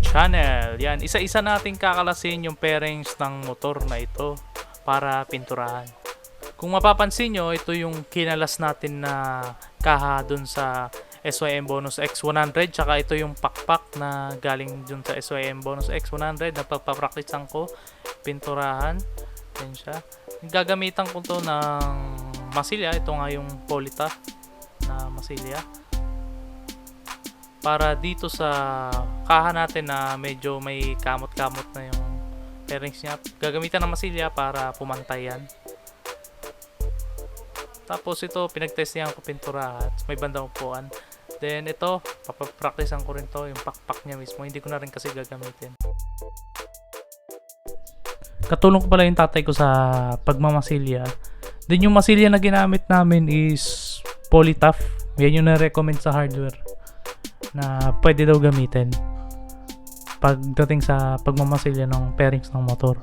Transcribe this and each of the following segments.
channel. Yan, isa-isa nating kakalasin yung pairings ng motor na ito para pinturahan. Kung mapapansin nyo, ito yung kinalas natin na kaha dun sa SYM Bonus X 100, tsaka ito yung pakpak na galing dun sa SYM Bonus X 100 na pagpapraktisan ko pinturahan. Yan siya. Gagamitan ko to ng masilya. Ito nga yung polita na masilya para dito sa kaha natin na medyo may kamot-kamot na yung pairings niya. Gagamitan ng masilya para pumantay yan. Tapos ito pinagtestihan ko pinturahan, may bandang upuan. Then ito papapracticean ko rin to, yung pakpak niya mismo. Hindi ko na rin kasi gagamitin. Katulong ko pala yung tatay ko sa pagmamasilya. Then yung masilya na ginamit namin is Polytough. Yan yung na-recommend sa hardware na pwede daw gamitin pagdating sa pagmamasilya ng pairings ng motor.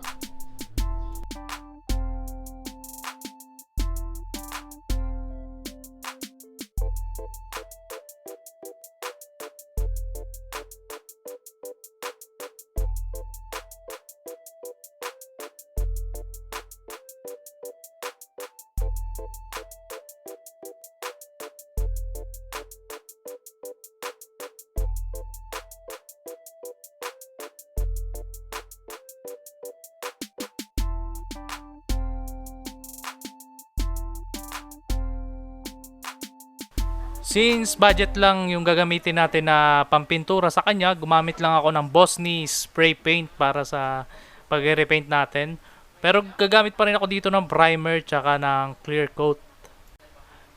Since budget lang yung gagamitin natin na pampintura sa kanya, gumamit lang ako ng Bosni spray paint para sa pag-repaint natin. Pero gagamit pa rin ako dito ng primer tsaka ng clear coat.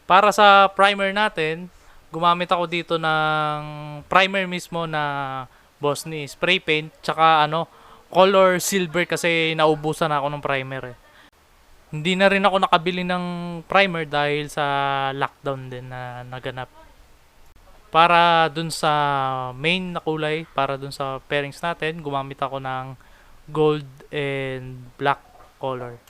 Para sa primer natin, gumamit ako dito ng primer mismo na Bosni spray paint tsaka color silver kasi naubusan ako ng primer eh. Hindi na rin ako nakabili ng primer dahil sa lockdown din na naganap. Para dun sa main na kulay, para dun sa pairings natin, gumamit ako ng gold and black color.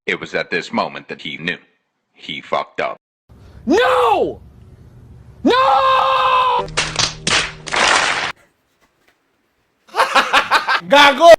It was at this moment that he knew. He fucked up. No! No! Gago!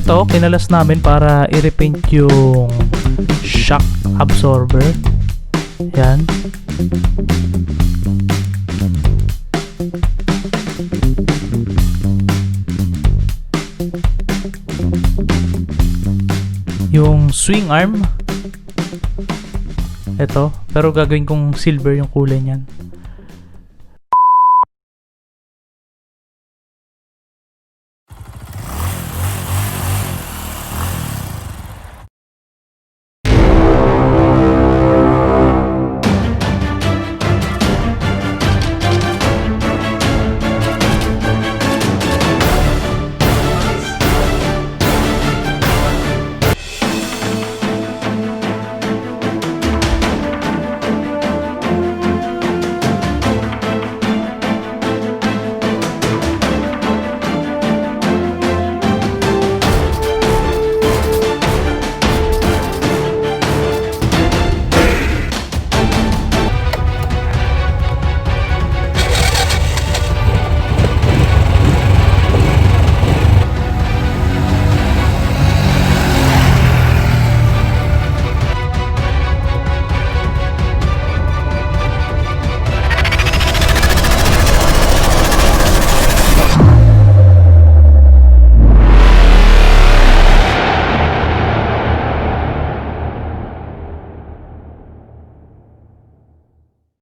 Ito, kinalas namin para i-repaint yung shock absorber. Yan. Yung swing arm. Ito, pero gagawin kong silver yung kulay niyan.